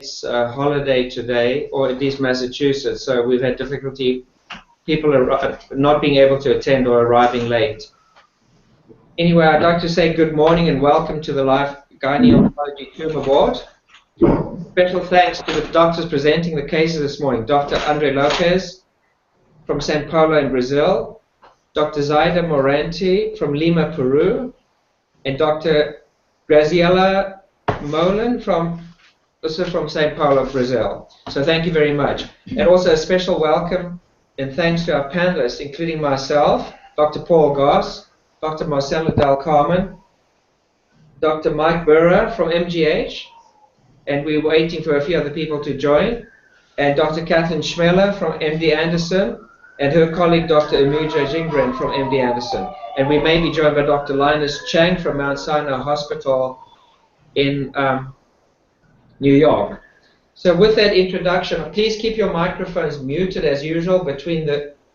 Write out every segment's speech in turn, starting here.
It's a holiday today, or at least Massachusetts, so we've had difficulty, people are not being able to attend or arriving late. Anyway, I'd like to say good morning and welcome to the Life Gynecologic Tumor Board. Special thanks to the doctors presenting the cases this morning, Dr. Andre Lopez from Sao Paulo in Brazil, Dr. Zaida Moranti from Lima, Peru, and Dr. Graziella Molan also from Sao Paulo, Brazil. So thank you very much. And also a special welcome and thanks to our panelists, including myself, Dr. Paul Goss, Dr. Marcelo Del Carmen, Dr. Mike Burra from MGH, and we're waiting for a few other people to join, and Dr. Kathleen Schmeller from MD Anderson, and her colleague Dr. Anuja Jingren from MD Anderson. And we may be joined by Dr. Linus Chang from Mount Sinai Hospital in New York. So with that introduction, please keep your microphones muted as usual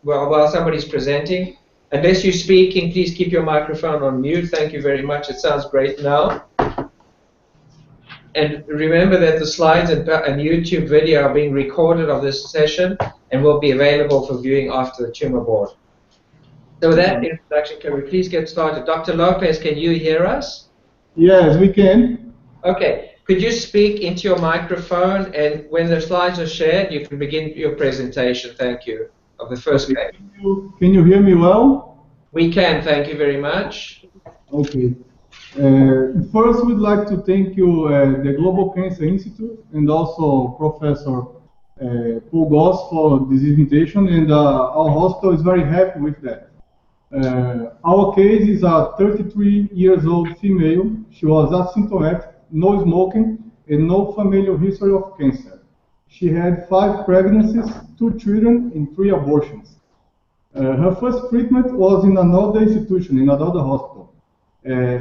while somebody's presenting. Unless you're speaking, please keep your microphone on mute. Thank you very much. It sounds great now. And remember that the slides and YouTube video are being recorded of this session and will be available for viewing after the tumor board. So with that introduction, can we please get started? Dr. Lopez, can you hear us? Yes, we can. Okay. Could you speak into your microphone, and when the slides are shared, you can begin your presentation. Thank you. Of the first page. Can you hear me well? We can. Thank you very much. Okay. First, we'd like to thank you, the Global Cancer Institute, and also Professor Paul Goss for this invitation, and our hospital is very happy with that. Our case is a 33-year-old female. She was asymptomatic, no smoking, and no familial history of cancer. She had 5 pregnancies, 2 children, and 3 abortions. Her first treatment was in another institution, in another hospital.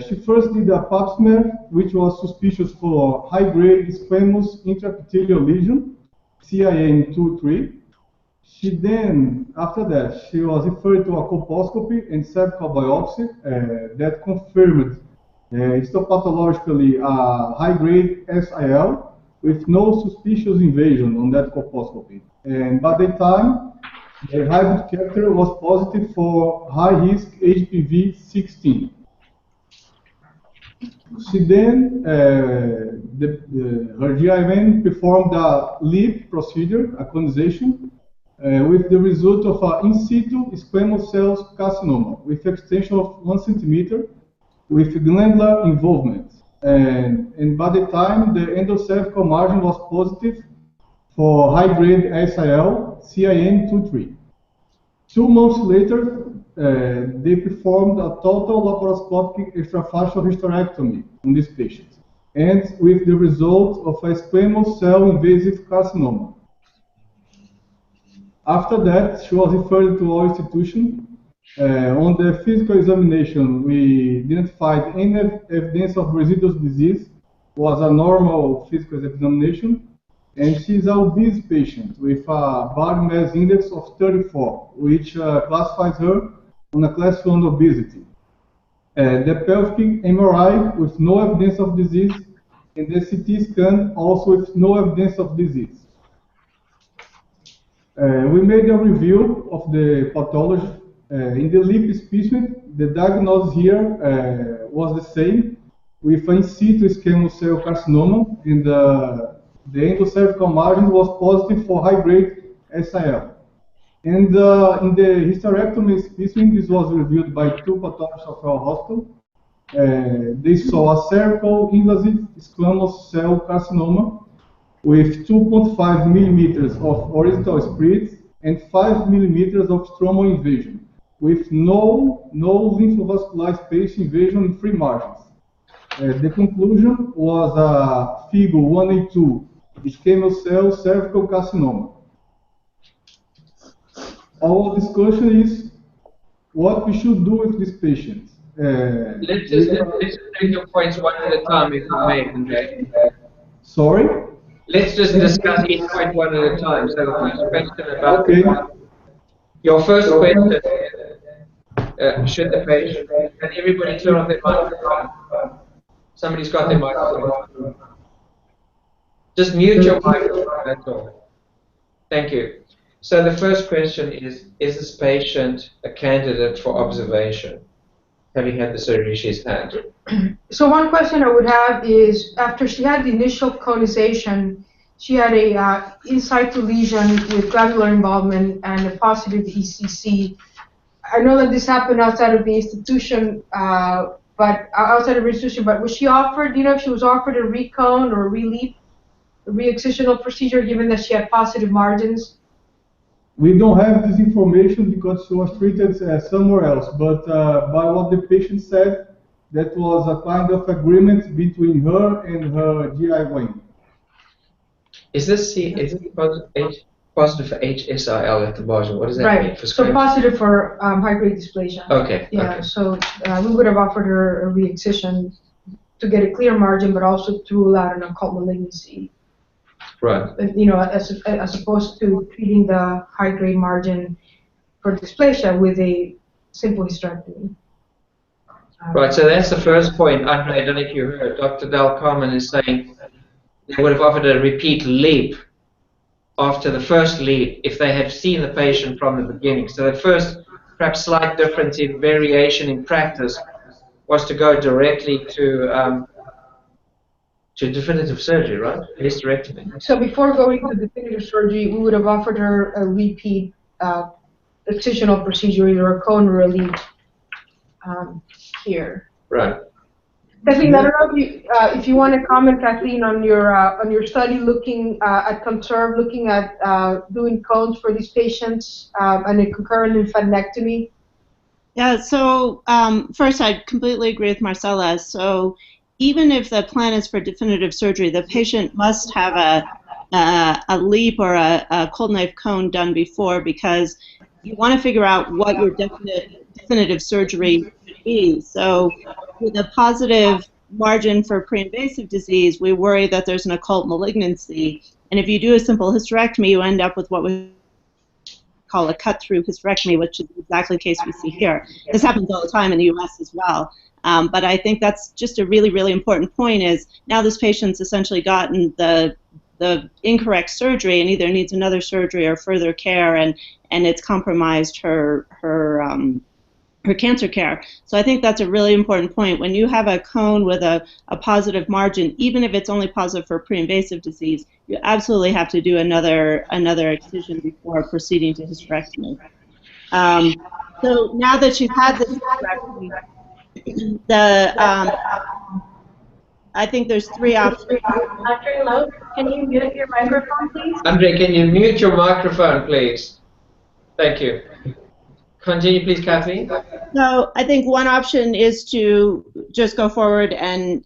She first did a pap smear, which was suspicious for high-grade squamous intraepithelial lesion, CIN2-3. She then, after that, she was referred to a colposcopy and cervical biopsy that confirmed histopathologically a high-grade SIL with no suspicious invasion on that colposcopy. And by the time, the hybrid character was positive for high-risk HPV-16. She then, her GYN performed a LEAP procedure, a conization, with the result of an in situ squamous cell carcinoma with extension of 1 centimeter with glandular involvement. And by the time, the endocervical margin was positive for high-grade SIL CIN2-3. 2 months later, they performed a total laparoscopic extrafacial hysterectomy on this patient, and with the result of a squamous cell invasive carcinoma. After that, she was referred to our institution. On the physical examination, we identified any evidence of residual disease. Was a normal physical examination, and she is an obese patient with a body mass index of 34, which classifies her on a class 1 obesity. The pelvic MRI with no evidence of disease, and the CT scan also with no evidence of disease. We made a review of the pathology. In the LEAP specimen, the diagnosis here was the same, with in situ squamous cell carcinoma, and the endocervical margin was positive for high-grade SIL. And in the hysterectomy specimen, this was reviewed by 2 pathologists of our hospital. They saw a cervical invasive squamous cell carcinoma with 2.5 millimeters of horizontal spread and 5 millimeters of stromal invasion, with no lymphovascular space invasion in 3 margins. The conclusion was a figure 1A2, squamous cell cervical carcinoma. Our discussion is what we should do with this patient. Let's just take your points one at a time, if you may, Andre. Sorry? Let's just discuss each point one at a time. So the first question about your first question, should the patient, can everybody turn on their microphone? Somebody's got their microphone. Just mute your microphone, that's all. Thank you. So the first question is this patient a candidate for observation, having had the surgery she's had? So one question I would have is, after she had the initial conization, she had a in situ lesion with glandular involvement and a positive ECC. I know that this happened outside of the institution, but was she offered, if she was offered a recone or a re-leap, a re-excisional procedure, given that she had positive margins? We don't have this information because she was treated somewhere else, but by what the patient said, that was a kind of agreement between her and her GI wing. Is it positive for HSIL at the bottom? What does that mean? Right. So positive for high-grade dysplasia. Okay. Yeah. Okay. So we would have offered her a re-excision to get a clear margin, but also to rule out an occult malignancy. Right. As opposed to treating the high-grade margin for dysplasia with a simple hysterectomy. Right. So that's the first point. Andre, I don't know if you heard. Dr. Del Carmen is saying they would have offered a repeat leap after the first leap if they had seen the patient from the beginning. So the first, perhaps slight difference in variation in practice was to go directly to definitive surgery, right? Hysterectomy. So before going to definitive surgery, we would have offered her a repeat excisional procedure, either a cone or a leap here. Right. Kathleen, I don't know if you want to comment, Kathleen, on your study looking at CONSERVE, looking at doing cones for these patients and a concurrent lymphadenectomy. Yeah. So first, I completely agree with Marcella. So even if the plan is for definitive surgery, the patient must have a leap or a cold knife cone done before, because you want to figure out what your definitive surgery should be. So with a positive margin for pre-invasive disease, we worry that there's an occult malignancy. And if you do a simple hysterectomy, you end up with what we call a cut-through hysterectomy, which is exactly the case we see here. This happens all the time in the U.S. as well. But I think that's just a really, really important point, is now this patient's essentially gotten the incorrect surgery and either needs another surgery or further care, and it's compromised her cancer care. So I think that's a really important point. When you have a cone with a positive margin, even if it's only positive for pre-invasive disease, you absolutely have to do another excision before proceeding to hysterectomy. So now that she's had this hysterectomy, I think there's three options. Andre Lowe, can you mute your microphone, please? Andre, can you mute your microphone, please? Thank you. Continue, please, Kathleen. So I think one option is to just go forward and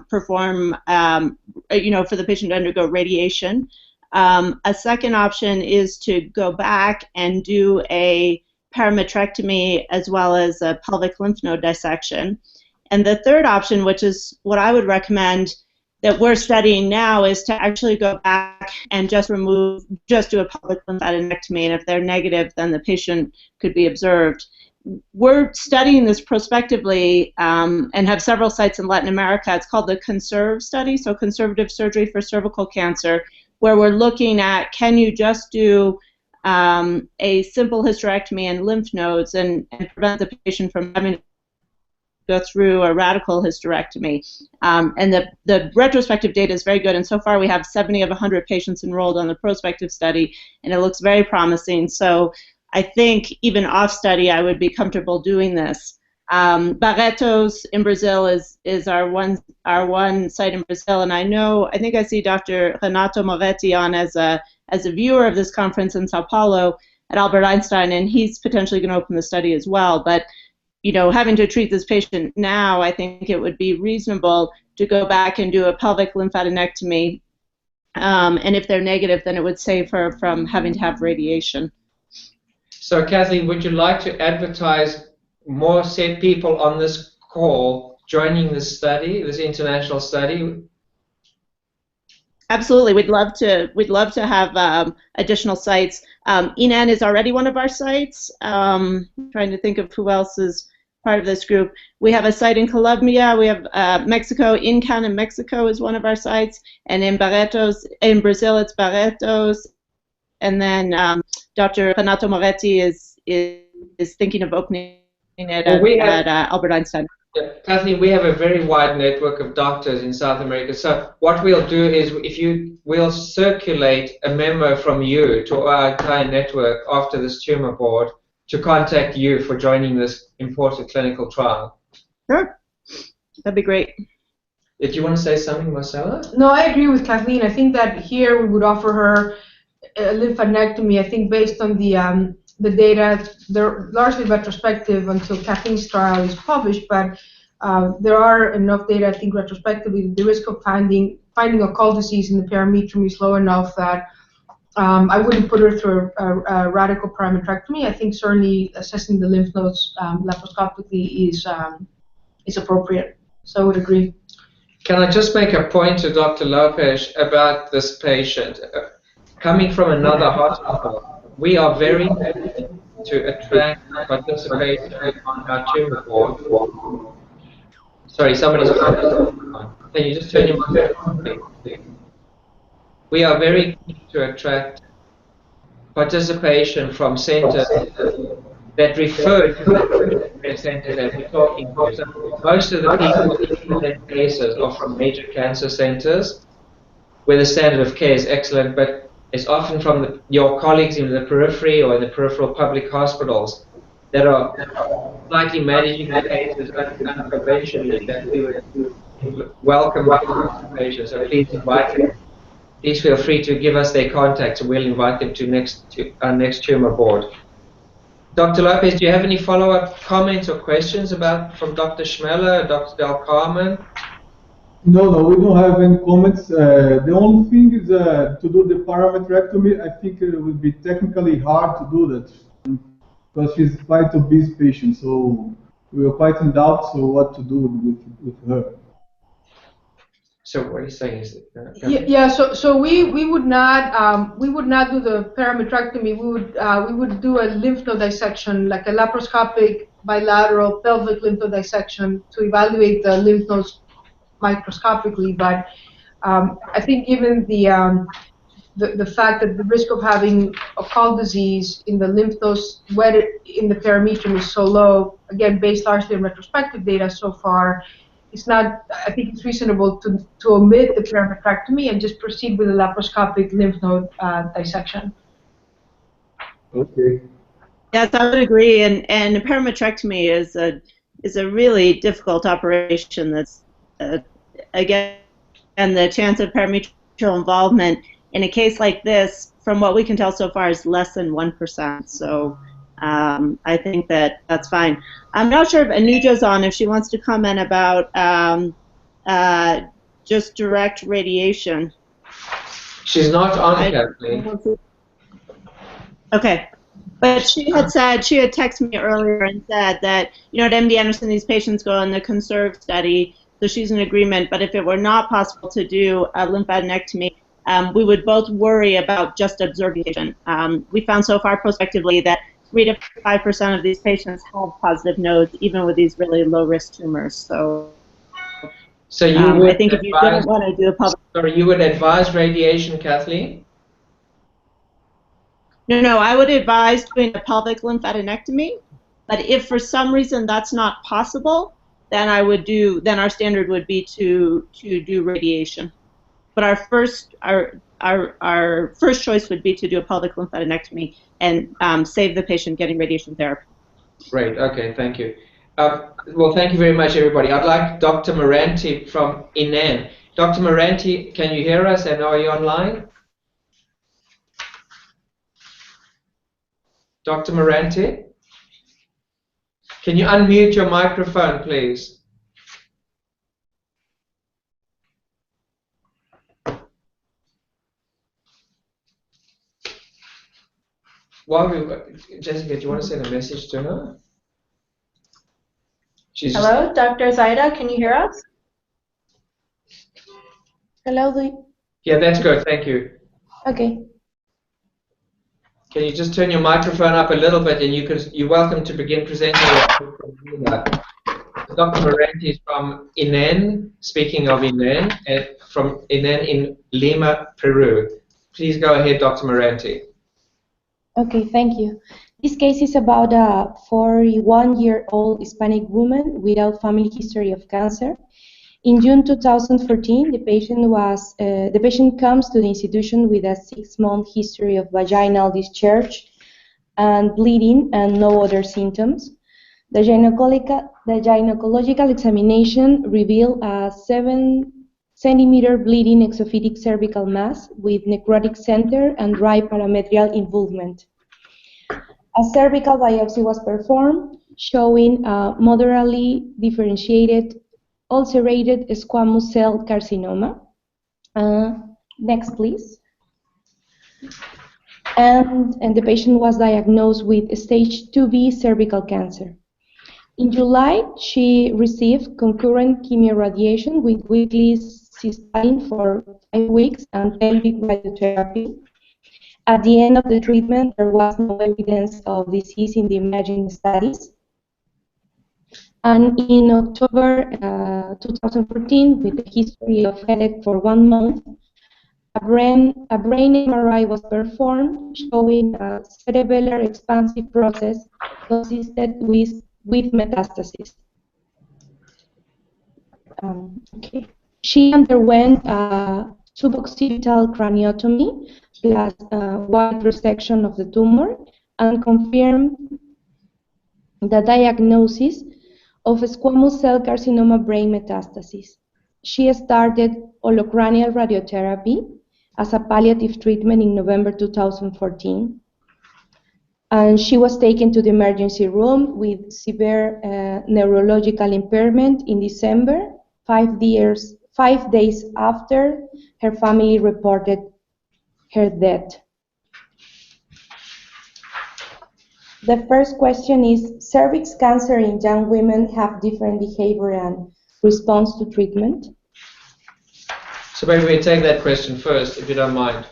perform, for the patient to undergo radiation. A second option is to go back and do a parametrectomy as well as a pelvic lymph node dissection. And the third option, which is what I would recommend that we're studying now, is to actually go back and just do a pelvic lymphadenectomy, and if they're negative, then the patient could be observed. We're studying this prospectively and have several sites in Latin America. It's called the CONSERVE study, so conservative surgery for cervical cancer, where we're looking at, can you just do a simple hysterectomy and lymph nodes and prevent the patient from having to go through a radical hysterectomy. And the retrospective data is very good, and so far we have 70 of 100 patients enrolled on the prospective study, and it looks very promising. So I think even off study I would be comfortable doing this. Barretos in Brazil is our one site in Brazil, and I think I see Dr. Renato Moretti on as a viewer of this conference in Sao Paulo at Albert Einstein, and he's potentially going to open the study as well. But having to treat this patient now, I think it would be reasonable to go back and do a pelvic lymphadenectomy, and if they're negative, then it would save her from having to have radiation. So, Kathleen, would you like to advertise more people on this call joining this study, this international study? Absolutely, we'd love to have additional sites. Enan is already one of our sites. Trying to think of who else is part of this group. We have a site in Colombia. We have Mexico. INCAN in Mexico is one of our sites, and in Brazil it's Barretos, and then Dr. Renato Moretti is thinking of opening it at Albert Einstein. Yeah, Kathleen, we have a very wide network of doctors in South America. So what we'll do is, we'll circulate a memo from you to our entire network after this tumor board to contact you for joining this important clinical trial. Sure, that'd be great. Did you want to say something, Marcella? No, I agree with Kathleen. I think that here we would offer her a lymphadenectomy. I think based on the data, they're largely retrospective until Kathleen's trial is published, but there are enough data, I think, retrospectively, the risk of finding occult disease in the parametrium is low enough that I wouldn't put her through a radical parametrectomy. I think certainly assessing the lymph nodes laparoscopically is appropriate. So I would agree. Can I just make a point to Dr. Lopez about this patient? Coming from another hospital, we are very happy to attract participation on our tumor board. Sorry, somebody's on. Can you just turn your mic on? We are very keen to attract participation from centers that refer to the center that we're talking about. So most of the people in that cases are from major cancer centers, where the standard of care is excellent, but it's often from your colleagues in the periphery or in the peripheral public hospitals that are slightly managing the cases unconventionally that we would welcome participation. So please invite them. Please feel free to give us their contacts and we'll invite them to our next tumor board. Dr. Lopez, do you have any follow-up comments or questions from Dr. Schmeller, Dr. Del Carmen? No, we don't have any comments. The only thing is to do the parametrectomy. I think it would be technically hard to do that because she's quite a busy patient. So we were quite in doubt. So what to do with her? So what are you saying is So we would not do the parametrectomy. We would do a lymph node dissection, like a laparoscopic bilateral pelvic lymph node dissection to evaluate the lymph nodes microscopically. But I think given the fact that the risk of having occult disease in the lymph nodes wetted in the parametrium is so low, again based largely on retrospective data so far, it's not. I think it's reasonable to omit the parametrectomy and just proceed with a laparoscopic lymph node dissection. Okay. Yes, I would agree. And parametrectomy is a really difficult operation. That's again, and the chance of parametrial involvement in a case like this, from what we can tell so far, is less than 1%. So I think that's fine. I'm not sure if Anuja's on, if she wants to comment about just direct radiation. She's not on, Kathleen. Okay. But she had texted me earlier and said that, at MD Anderson, these patients go on the CONSERVE study, so she's in agreement. But if it were not possible to do a lymphadenectomy, we would both worry about just absorption. We found so far prospectively that 3 to 5% of these patients have positive nodes, even with these really low-risk tumors. So you would I think if you didn't want to do a public... Sorry, you would advise radiation, Kathleen? No, I would advise doing a pelvic lymphadenectomy. But if for some reason that's not possible, then our standard would be to do radiation. But our first choice would be to do a pelvic lymphadenectomy and save the patient getting radiation therapy. Great. Okay. Thank you. Well, thank you very much, everybody. I'd like Dr. Moranti from INEN. Dr. Moranti, can you hear us and are you online? Dr. Moranti? Can you unmute your microphone, please? Jessica, do you want to send a message to her? Hello, Dr. Zaida, can you hear us? Hello, Lee. Yeah, that's good. Thank you. Okay. Can you just turn your microphone up a little bit, and you're welcome to begin presenting. Dr. Morenti is from INEN, speaking of INEN, from INEN in Lima, Peru. Please go ahead, Dr. Morenti. Okay, thank you. This case is about a 41-year-old Hispanic woman without family history of cancer. In June 2014, the patient comes to the institution with a 6-month history of vaginal discharge and bleeding and no other symptoms. The gynecological examination revealed a 7-centimeter bleeding exophytic cervical mass with necrotic center and dry parametrial involvement. A cervical biopsy was performed, showing a moderately differentiated ulcerated squamous cell carcinoma. Next, please. And the patient was diagnosed with stage 2B cervical cancer. In July, she received concurrent chemoradiation with weekly cysteine for 5 weeks and pelvic radiotherapy. At the end of the treatment, there was no evidence of disease in the imaging studies. And in October 2014, with a history of headache for 1 month, a brain MRI was performed, showing a cerebellar expansive process consistent with metastasis. Okay. She underwent suboccipital craniotomy plus wide resection of the tumor and confirmed the diagnosis of squamous cell carcinoma brain metastasis. She started holocranial radiotherapy as a palliative treatment in November 2014. And she was taken to the emergency room with severe neurological impairment in December, 5 days after her family reported her death. The first question is, cervix cancer in young women have different behavior and response to treatment? So maybe we take that question first, if you don't mind.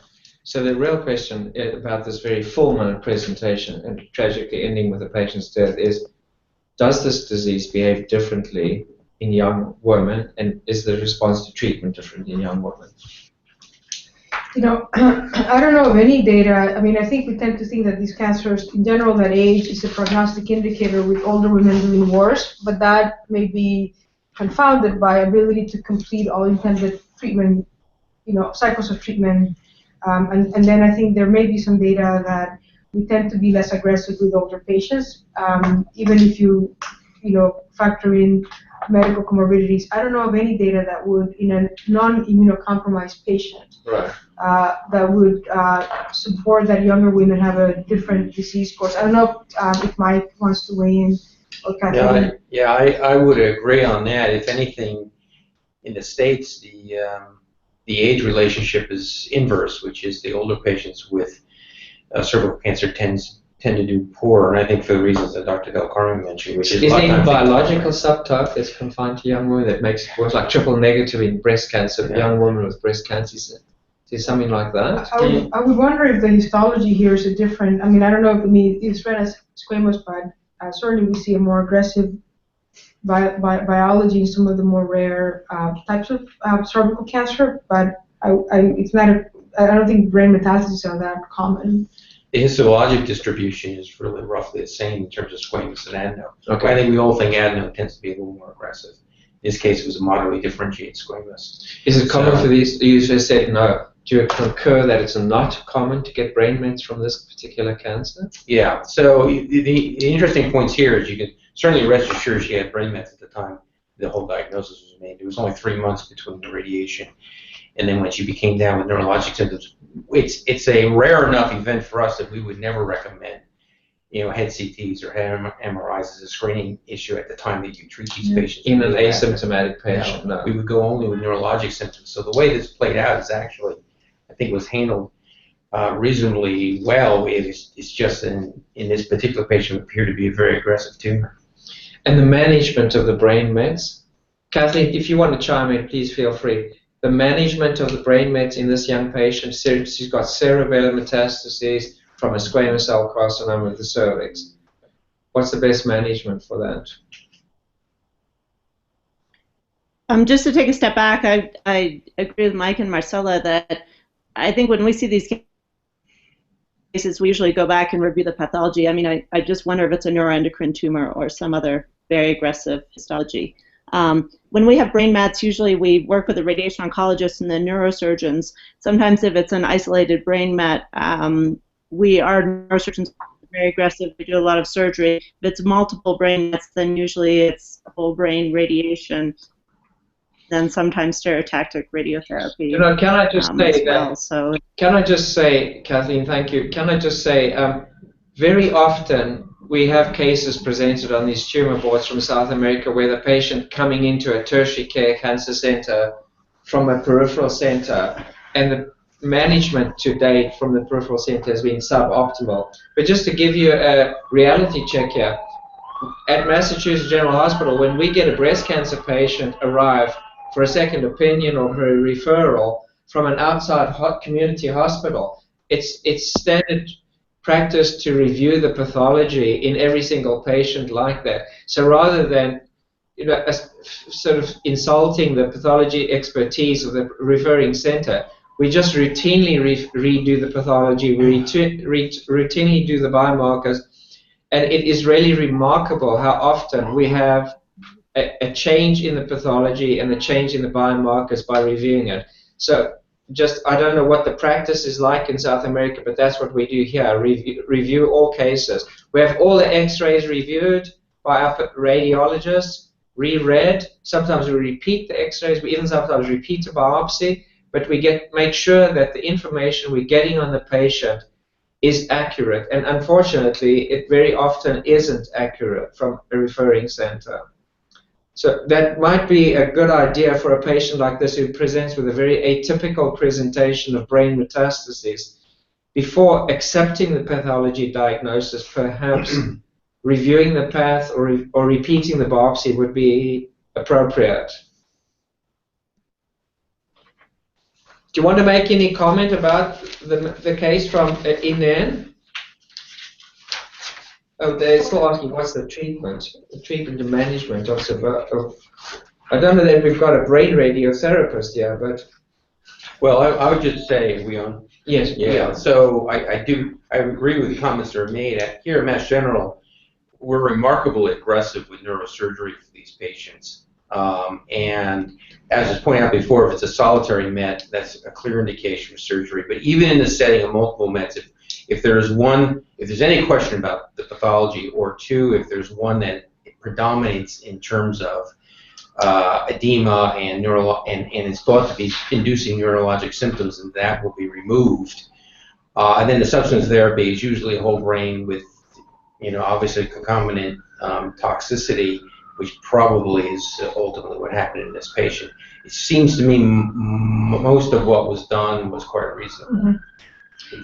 So the real question about this very formal presentation and tragically ending with the patient's death is, does this disease behave differently in young women, and is the response to treatment different in young women? You know, I don't know of any data. I mean, I think we tend to think that these cancers, in general, that age is a prognostic indicator with older women doing worse, but that may be confounded by ability to complete all intended treatment, you know, cycles of treatment. And then I think there may be some data that we tend to be less aggressive with older patients, even if you factor in medical comorbidities. I don't know of any data that would, in a non-immunocompromised patient, right, that would support that younger women have a different disease course. I don't know if Mike wants to weigh in, or Kathleen. Yeah, I would agree on that. If anything, in the States, the age relationship is inverse, which is the older patients with cervical cancer tend to do poorer, and I think for the reasons that Dr. Del Carmen mentioned, which is there any biological subtype that's confined to young women that makes it worse, like triple negative in breast cancer, young women with breast cancer? Is there something like that? I would wonder if the histology here is a different. I mean, I don't know if it's read as squamous, but certainly we see a more aggressive biology in some of the more rare types of cervical cancer, but it's not I don't think brain metastases are that common. The histologic distribution is really roughly the same in terms of squamous and adeno. Okay. I think we all think adeno tends to be a little more aggressive. In this case, it was a moderately differentiated squamous. Is it common for these? You just said no. Do you concur that it's not common to get brain mets from this particular cancer? Yeah. So the interesting points here is you can certainly rest assured she had brain mets at the time the whole diagnosis was made. There was only 3 months between the radiation and then when she became down with neurologic symptoms. It's a rare enough event for us that we would never recommend, head CTs or head MRIs as a screening issue at the time that you treat these patients. In an asymptomatic patient, no. We would go only with neurologic symptoms. So the way this played out is actually, I think, was handled reasonably well. It's just in this particular patient it appeared to be a very aggressive tumor. And the management of the brain mets, Kathleen, if you want to chime in, please feel free. The management of the brain mets in this young patient, she's got cerebellar metastases, from a squamous cell carcinoma of the cervix. What's the best management for that? Just to take a step back, I agree with Mike and Marcella that I think when we see these cases, we usually go back and review the pathology. I mean, I just wonder if it's a neuroendocrine tumor or some other very aggressive histology. When we have brain mets, usually we work with the radiation oncologist and the neurosurgeons. Sometimes if it's an isolated brain met, our neurosurgeons are very aggressive. We do a lot of surgery. If it's multiple brain mets, then usually it's whole brain radiation. Then sometimes stereotactic radiotherapy. You know, can I just say well, that? so. Can I just say, Kathleen, thank you. Can I just say, very often we have cases presented on these tumor boards from South America where the patient coming into a tertiary care cancer center from a peripheral center, and the management to date from the peripheral center has been suboptimal. But just to give you a reality check here, at Massachusetts General Hospital, when we get a breast cancer patient arrive for a second opinion or for a referral from an outside community hospital, it's standard practice to review the pathology in every single patient like that. So rather than sort of insulting the pathology expertise of the referring center, we just routinely redo the pathology, we routinely do the biomarkers, and it is really remarkable how often we have a change in the pathology and a change in the biomarkers by reviewing it. So I don't know what the practice is like in South America, but that's what we do here, review all cases. We have all the x-rays reviewed by our radiologists, reread. Sometimes we repeat the x-rays, we even sometimes repeat the biopsy, but we make sure that the information we're getting on the patient is accurate. And unfortunately, it very often isn't accurate from a referring center. So that might be a good idea for a patient like this who presents with a very atypical presentation of brain metastases. Before accepting the pathology diagnosis, perhaps reviewing the path or repeating the biopsy would be appropriate. Do you want to make any comment about the case from Inan? Oh, they're still asking what's the treatment and management of I don't know that we've got a brain radiotherapist here, but. Well, I would just say, we on? Yes. Yeah. So I agree with the comments that are made. Here at Mass General, we're remarkably aggressive with neurosurgery for these patients. And as was pointed out before, if it's a solitary met, that's a clear indication for surgery. But even in the setting of multiple mets, if there's any question about the pathology, or two, if there's one that predominates in terms of edema and is thought to be inducing neurologic symptoms, and that will be removed. And then the substance therapy is usually whole brain with, obviously concomitant toxicity, which probably is ultimately what happened in this patient. It seems to me most of what was done was quite reasonable. Mm-hmm.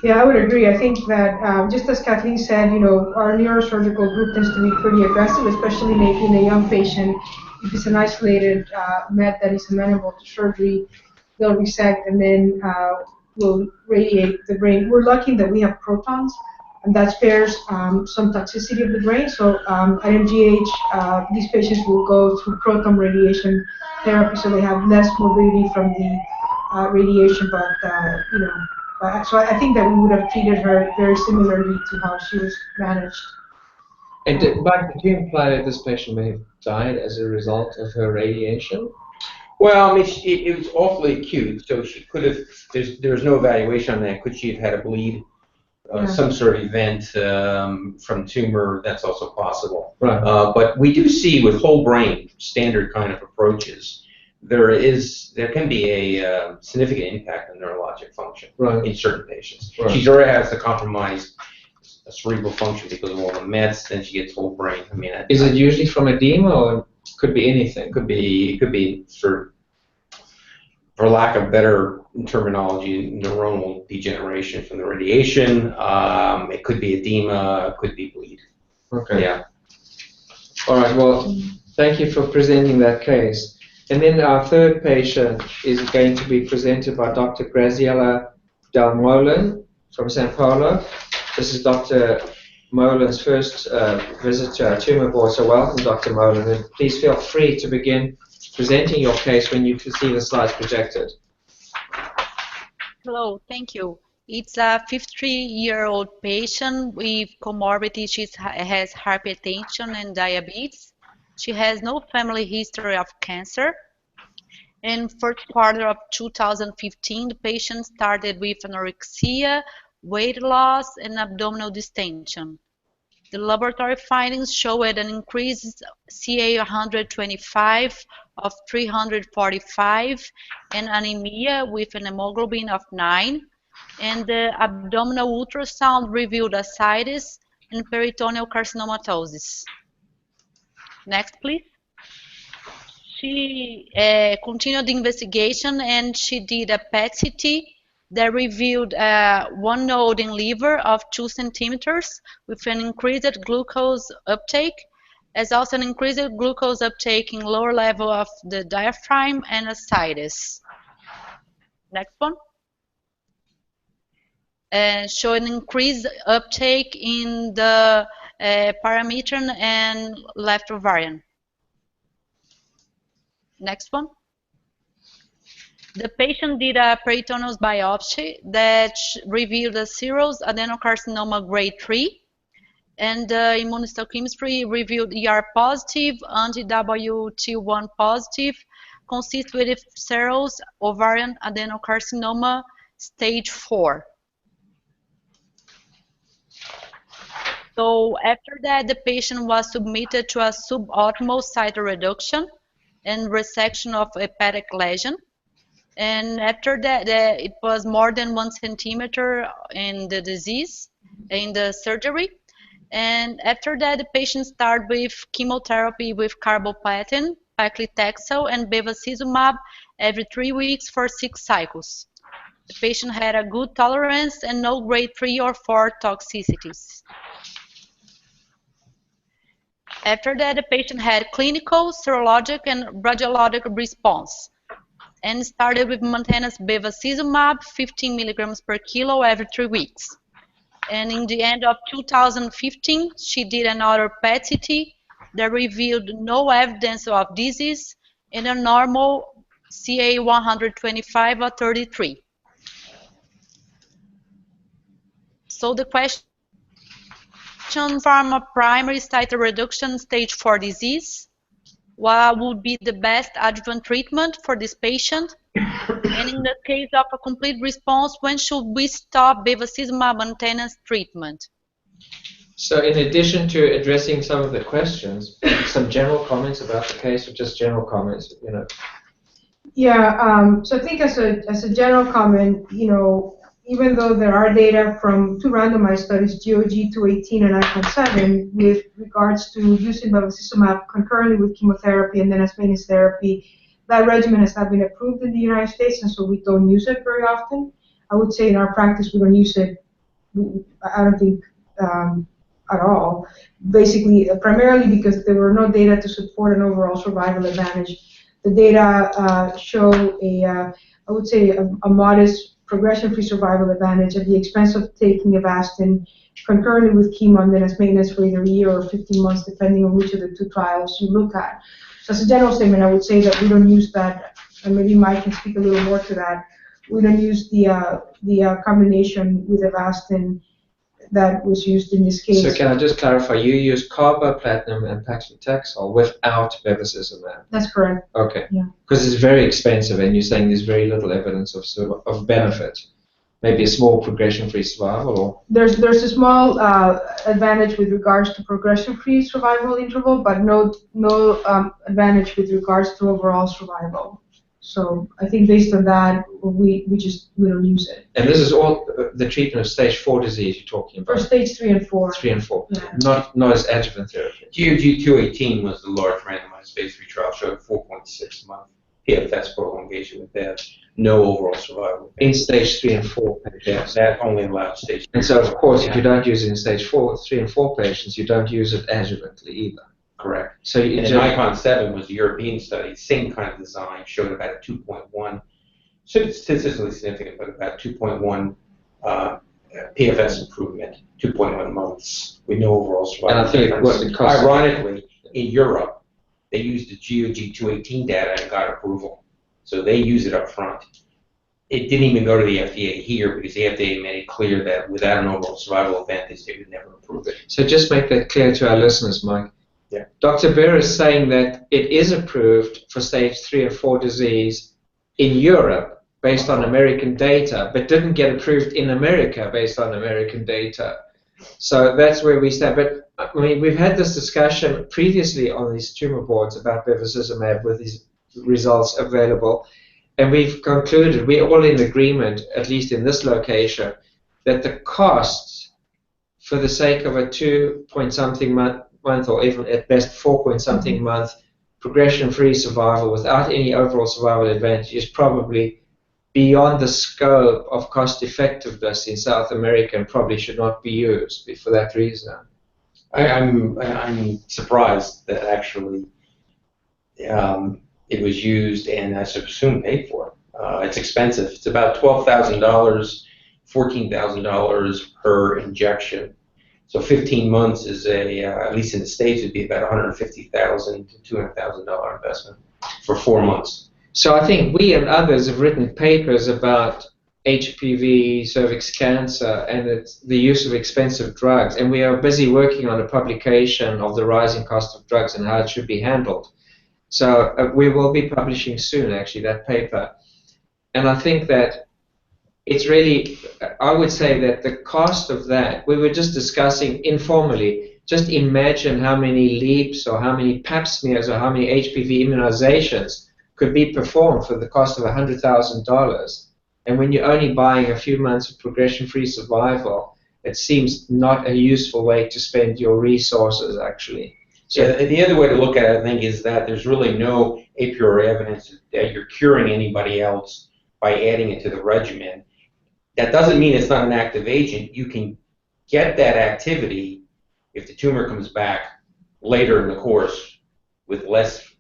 Yeah, I would agree. I think that just as Kathleen said, our neurosurgical group tends to be pretty aggressive, especially in a young patient. If it's an isolated met that is amenable to surgery, they'll resect and then we'll radiate the brain. We're lucky that we have protons, and that spares some toxicity of the brain. So at MGH, these patients will go through proton radiation therapy, so they have less morbidity from the radiation, but so I think that we would have treated her very similarly to how she was managed. And Mike, did you imply that this patient may have died as a result of her radiation? Well, I mean, it was awfully acute, so she could have. There's no evaluation on that. Could she have had a bleed, some sort of event from tumor? That's also possible. Right. But we do see with whole brain standard kind of approaches, there can be a significant impact on neurologic function in certain patients. Right. She already has to compromise cerebral function because of all the meds. Then she gets whole brain. I mean, is it usually from edema, or could be anything? It could be for lack of better terminology, neuronal degeneration from the radiation. It could be edema. It could be bleed. Okay. Yeah. All right. Well, thank you for presenting that case. And then our third patient is going to be presented by Dr. Graziella Dalmolin from San Paulo. This is Dr. Molin's first visit to our tumor board, so welcome, Dr. Molin, and please feel free to begin presenting your case when you can see the slides projected. Hello, thank you. It's a 53-year-old patient with comorbidity. She has hypertension and diabetes. She has no family history of cancer. In first quarter of 2015, the patient started with anorexia, weight loss, and abdominal distension. The laboratory findings showed an increased CA-125 of 345 and anemia with an hemoglobin of 9, and the abdominal ultrasound revealed ascites and peritoneal carcinomatosis. Next, please. She continued the investigation and she did a PET-CT that revealed one node in liver of 2 centimeters with an increased glucose uptake, as also an increased glucose uptake in lower level of the diaphragm and ascites. Next one. Show an increased uptake in the parametron and left ovarian. Next one. The patient did a peritoneal biopsy that revealed a serous adenocarcinoma grade 3, and immunohistochemistry revealed ER positive, anti-WT1 positive, constitutive serous ovarian adenocarcinoma stage 4. So after that, the patient was submitted to a suboptimal cytoreduction and resection of hepatic lesion. And after that, it was more than 1 centimeter in the disease, in the surgery. And after that, the patient started with chemotherapy with carboplatin, paclitaxel, and bevacizumab every 3 weeks for 6 cycles. The patient had a good tolerance and no grade 3 or 4 toxicities. After that, the patient had clinical, serologic, and radiologic response, and started with maintenance bevacizumab, 15 milligrams per kilo every 3 weeks. And in the end of 2015, she did another PET-CT that revealed no evidence of disease and a normal CA-125 of 33. So the question from a primary cytoreduction stage 4 disease, what would be the best adjuvant treatment for this patient? And in the case of a complete response, when should we stop bevacizumab maintenance treatment? So in addition to addressing some of the questions, some general comments about the case, or just general comments, you know? Yeah, so I think as a general comment, you know, even though there are data from 2 randomized studies, GOG 218 and ICON 7, with regards to using bevacizumab concurrently with chemotherapy and then as maintenance therapy, that regimen has not been approved in the United States, and so we don't use it very often. I would say in our practice we don't use it, I don't think, at all. Basically, primarily because there were no data to support an overall survival advantage. The data show I would say a modest progression-free survival advantage at the expense of taking Avastin concurrently with chemo and then as maintenance for either a year or 15 months, depending on which of the 2 trials you look at. So as a general statement, I would say that we don't use that, and maybe Mike can speak a little more to that. We don't use the combination with Avastin that was used in this case. So can I just clarify, you use carboplatin and paclitaxel without bevacizumab? That's correct. Okay. Yeah. Because it's very expensive, and you're saying there's very little evidence of benefit. Maybe a small progression-free survival, or there's a small advantage with regards to progression-free survival interval, but no advantage with regards to overall survival. So I think based on that, we don't use it. And this is all the treatment of stage 4 disease you're talking about? For stage 3 and 4. 3 and 4. Yeah. Not as adjuvant therapy. GOG 218 was the large randomized phase 3 trial, showed 4.6 month PFS prolongation with that, no overall survival. In stage 3 and 4 patients. Yes, that only allowed stage 3. And so, of course, if you don't use it in stage 3 and 4 patients, you don't use it adjuvantly either. Correct. So you And then ICON 7 was the European study, same kind of design, showed about a 2.1, statistically significant, but about 2.1 PFS improvement, 2.1 months with no overall survival. And I think difference. Ironically, in Europe, they used the GOG 218 data and got approval. So they use it up front. It didn't even go to the FDA here because the FDA made it clear that without an overall survival advantage, they would never approve it. So just make that clear to our listeners, Mike. Yeah. Dr. Bear is saying that it is approved for stage 3 or 4 disease in Europe based on American data, but didn't get approved in America based on American data. So that's where we stand. But I mean, we've had this discussion previously on these tumor boards about bevacizumab with these results available, and we've concluded, we're all in agreement, at least in this location, that the costs for the sake of a 2-point-something month or even at best 4-point-something month progression-free survival without any overall survival advantage is probably beyond the scope of cost effectiveness in South America and probably should not be used for that reason. I'm surprised that actually it was used and I assume paid for. It's expensive. It's about $12,000, $14,000 per injection. So 15 months is at least in the States, would be about $150,000 to $200,000 investment for 4 months. So I think we and others have written papers about HPV, cervix cancer, and the use of expensive drugs. And we are busy working on a publication of the rising cost of drugs and how it should be handled. So we will be publishing soon, actually, that paper. And I think that it's really, I would say that the cost of that, we were just discussing informally, just imagine how many leaps or how many pap smears or how many HPV immunizations could be performed for the cost of $100,000. And when you're only buying a few months of progression-free survival, it seems not a useful way to spend your resources, actually. So yeah, the other way to look at it, I think, is that there's really no a priori evidence that you're curing anybody else by adding it to the regimen. That doesn't mean it's not an active agent. You can get that activity if the tumor comes back later in the course with less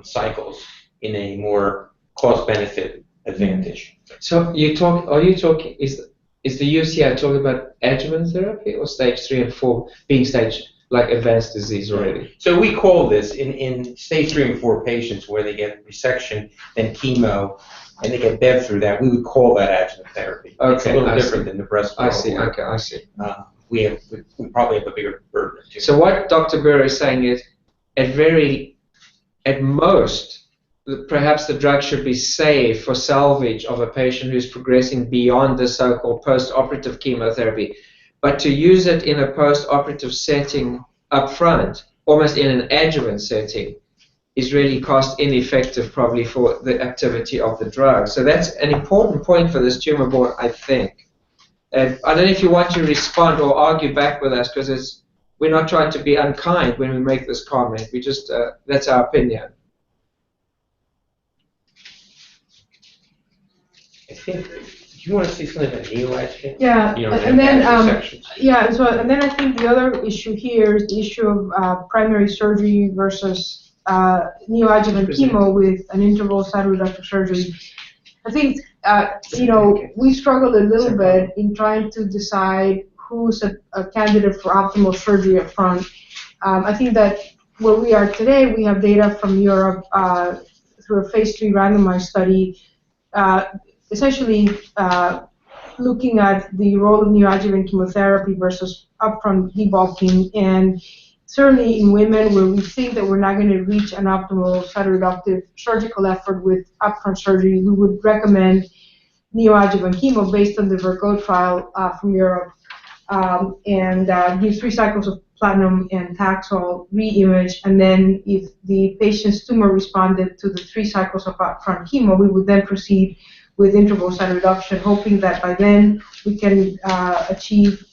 cycles in a more cost-benefit advantage. So are you talking, is the use here talking about adjuvant therapy or stage 3 and 4 being stage like advanced disease already? So we call this in stage 3 and 4 patients where they get resection and chemo and they get bev through that, we would call that adjuvant therapy. Okay, it's a little different than the breast. I see. Okay, I see. We probably have a bigger burden too. So what Dr. Burr is saying is, at most, perhaps the drug should be saved for salvage of a patient who's progressing beyond the so-called post-operative chemotherapy. But to use it in a post-operative setting up front, almost in an adjuvant setting, is really cost ineffective probably for the activity of the drug. So that's an important point for this tumor board, I think. And I don't know if you want to respond or argue back with us, because we're not trying to be unkind when we make this comment. We just, that's our opinion. I think, do you want to say something about neoadjuvant? Yeah, and then and then I think the other issue here is the issue of primary surgery versus neoadjuvant chemo with an interval cytoreductive surgery. I think we struggled a little bit in trying to decide who's a candidate for optimal surgery up front. I think that where we are today, we have data from Europe through a phase 3 randomized study, essentially looking at the role of neoadjuvant chemotherapy versus upfront debulking, and certainly in women where we think that we're not going to reach an optimal cytoreductive surgical effort with upfront surgery, we would recommend neoadjuvant chemo based on the Virgo trial from Europe, and give 3 cycles of platinum and Taxol, re-image, and then if the patient's tumor responded to the 3 cycles of upfront chemo, we would then proceed with interval cytoreduction, hoping that by then we can achieve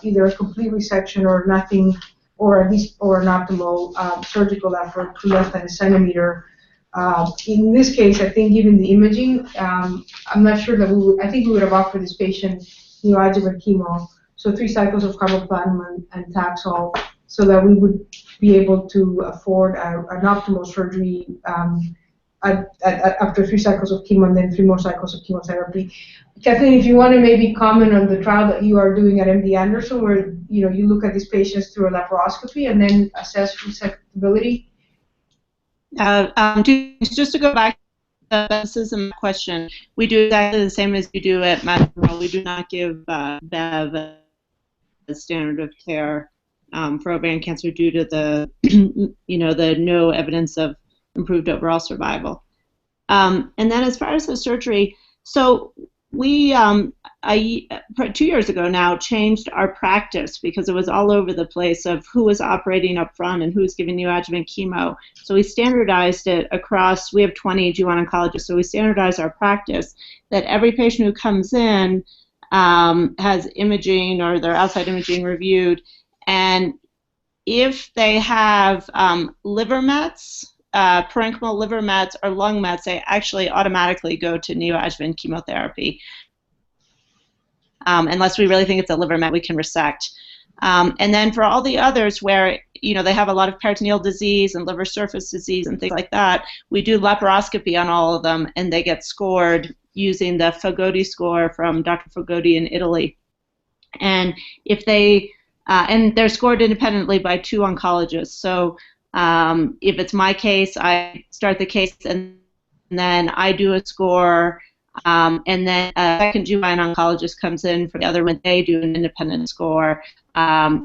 either a complete resection or nothing, or at least an optimal surgical effort to less than a centimeter. In this case, I think given the imaging, I'm not sure that I think we would have offered this patient neoadjuvant chemo, so 3 cycles of carboplatin and Taxol, so that we would be able to afford an optimal surgery after 3 cycles of chemo and then 3 more cycles of chemotherapy. Kathleen, if you want to maybe comment on the trial that you are doing at MD Anderson, where you look at these patients through a laparoscopy and then assess resectability. Just to go back to the bevacizumab question, we do exactly the same as you do at Mass General. We do not give Bev as standard of care for ovarian cancer due to the the no evidence of improved overall survival. And then as far as the surgery, so we 2 years ago now changed our practice because it was all over the place of who was operating up front and who was giving neoadjuvant chemo. So we standardized it across, we have 20 GYN oncologists, so we standardized our practice that every patient who comes in has imaging or their outside imaging reviewed, and if they have liver mets, parenchymal liver mets or lung mets, they actually automatically go to neoadjuvant chemotherapy. Unless we really think it's a liver met, we can resect. And then for all the others where they have a lot of peritoneal disease and liver surface disease and things like that, we do laparoscopy on all of them, and they get scored using the Fogoti score from Dr. Fogoti in Italy. And if they and they're scored independently by 2 oncologists. So if it's my case, I start the case and then I do a score, and then a second GYN oncologist comes in for the other one. They do an independent score, not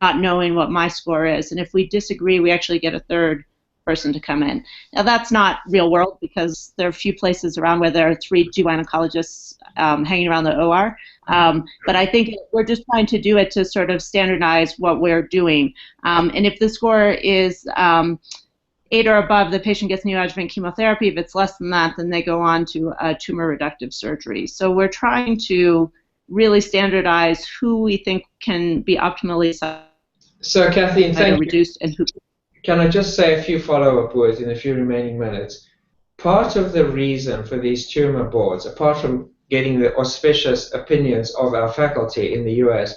knowing what my score is. And if we disagree, we actually get a third person to come in. Now that's not real world because there are a few places around where there are 3 GYN oncologists hanging around the OR. But I think we're just trying to do it to sort of standardize what we're doing. And if the score is 8 or above, the patient gets neoadjuvant chemotherapy. If it's less than that, then they go on to a tumor reductive surgery. So we're trying to really standardize who we think can be optimally So Kathleen, thank reduced and who. Can I just say a few follow-up words in a few remaining minutes? Part of the reason for these tumor boards, apart from getting the auspicious opinions of our faculty in the US,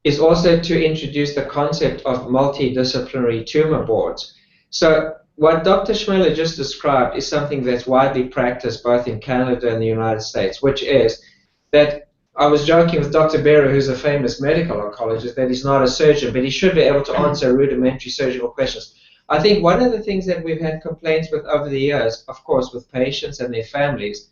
is also to introduce the concept of multidisciplinary tumor boards. So what Dr. Schmiller just described is something that's widely practiced both in Canada and the United States, which is that I was joking with Dr. Berra, who's a famous medical oncologist, that he's not a surgeon, but he should be able to answer rudimentary surgical questions. I think one of the things that we've had complaints with over the years, of course, with patients and their families,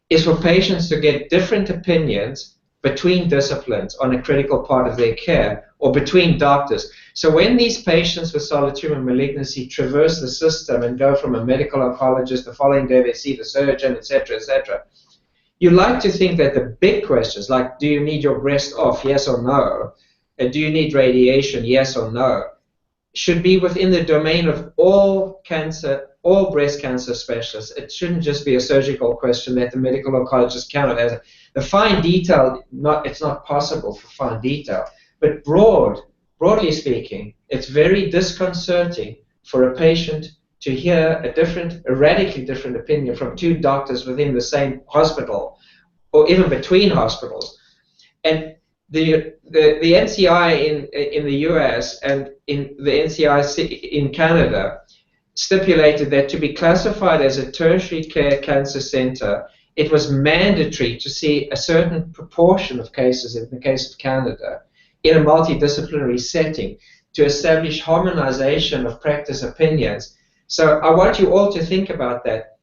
is for patients to get different opinions between disciplines on a critical part of their care or between doctors. So when these patients with solid tumor malignancy traverse the system and go from a medical oncologist, the following day they see the surgeon, etc., etc., you like to think that the big questions, like do you need your breast off, yes or no, and do you need radiation, yes or no, should be within the domain of all breast cancer specialists. It shouldn't just be a surgical question that the medical oncologist cannot answer. The fine detail, it's not possible for fine detail, but broadly speaking, it's very disconcerting for a patient to hear a radically different opinion from 2 doctors within the same hospital, or even between hospitals. And the NCI in the US and in the NCI in Canada stipulated that to be classified as a tertiary care cancer center, it was mandatory to see a certain proportion of cases, in the case of Canada, in a multidisciplinary setting to establish harmonization of practice opinions. So I want you all to think about that.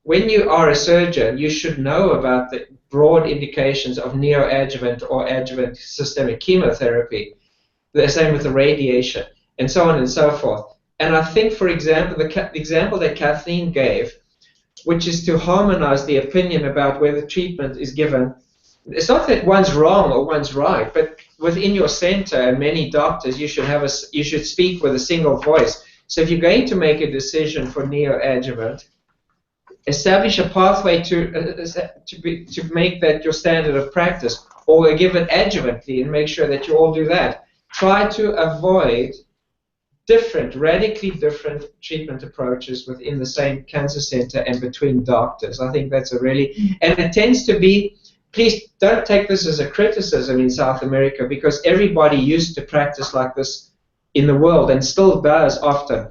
When you are a surgeon, you should know about the broad indications of neoadjuvant or adjuvant systemic chemotherapy, the same with the radiation, and so on and so forth. And I think, for example, the example that Kathleen gave, which is to harmonize the opinion about whether treatment is given, it's not that one's wrong or one's right, but within your center and many doctors, you should speak with a single voice. So if you're going to make a decision for neoadjuvant, establish a pathway to make that your standard of practice, or give it adjuvantly and make sure that you all do that. Try to avoid radically different treatment approaches within the same cancer center and between doctors. I think that's and it tends to be, please don't take this as a criticism in South America, because everybody used to practice like this in the world and still does often.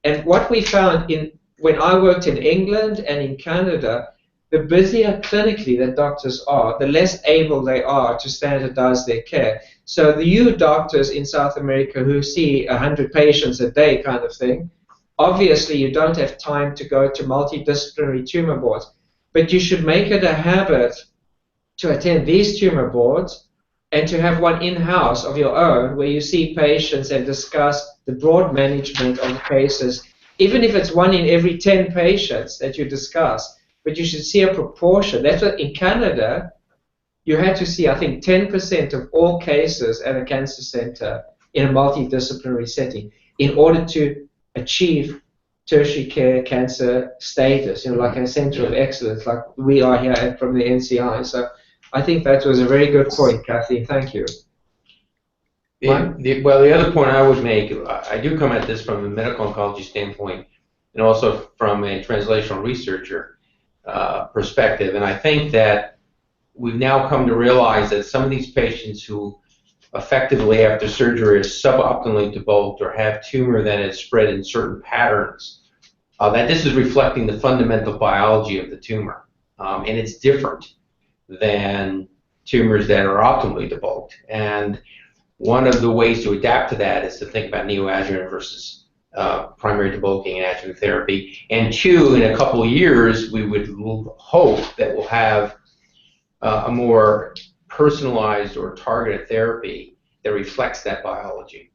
And what we found in when I worked in England and in Canada, the busier clinically that doctors are, the less able they are to standardize their care. So the you doctors in South America who see 100 patients a day kind of thing, obviously you don't have time to go to multidisciplinary tumor boards, but you should make it a habit to attend these tumor boards and to have one in-house of your own where you see patients and discuss the broad management of the cases, even if it's 1 in every 10 patients that you discuss, but you should see a proportion. That's what in Canada, you had to see, I think, 10% of all cases at a cancer center in a multidisciplinary setting in order to achieve tertiary care cancer status, like a center of excellence, like we are here from the NCI. So I think that was a very good point, Kathy. Thank you. Well, the other point I would make, I do come at this from a medical oncology standpoint and also from a translational researcher perspective. And I think that we've now come to realize that some of these patients who effectively after surgery are suboptimally debulked or have tumor that has spread in certain patterns, that this is reflecting the fundamental biology of the tumor. And it's different than tumors that are optimally debulked. And one of the ways to adapt to that is to think about neoadjuvant versus primary debulking and adjuvant therapy. And 2, in a couple of years, we would hope that we'll have a more personalized or targeted therapy that reflects that biology.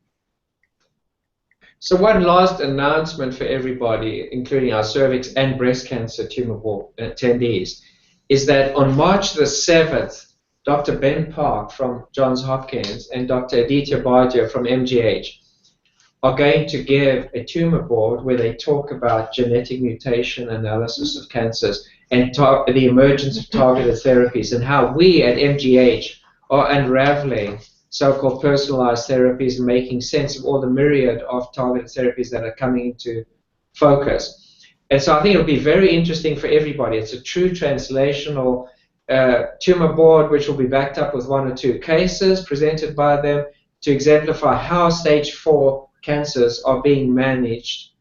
So one last announcement for everybody, including our cervix and breast cancer tumor board attendees, is that on March the 7th, Dr. Ben Park from Johns Hopkins and Dr. Aditya Bhatia from MGH are going to give a tumor board where they talk about genetic mutation analysis of cancers and the emergence of targeted therapies and how we at MGH are unraveling so-called personalized therapies and making sense of all the myriad of targeted therapies that are coming into focus. And so I think it'll be very interesting for everybody. It's a true translational tumor board which will be backed up with 1 or 2 cases presented by them to exemplify how stage 4 cancers are being managed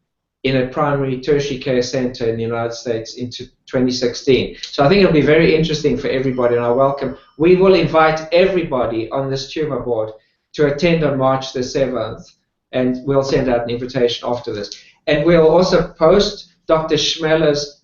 in a primary tertiary care center in the United States into 2016. So I think it'll be very interesting for everybody, and I welcome. We will invite everybody on this tumor board to attend on March the 7th, and we'll send out an invitation after this. And we'll also post Dr. Schmeller's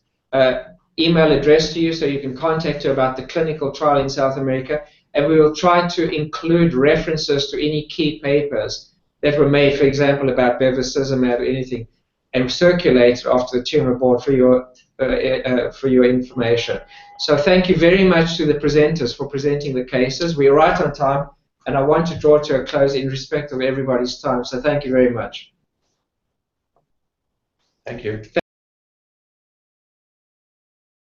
email address to you so you can contact her about the clinical trial in South America, and we will try to include references to any key papers that were made, for example, about bevacizumab or anything, and circulate after the tumor board for your information. So thank you very much to the presenters for presenting the cases. We are right on time, and I want to draw to a close in respect of everybody's time. So thank you very much. Thank you.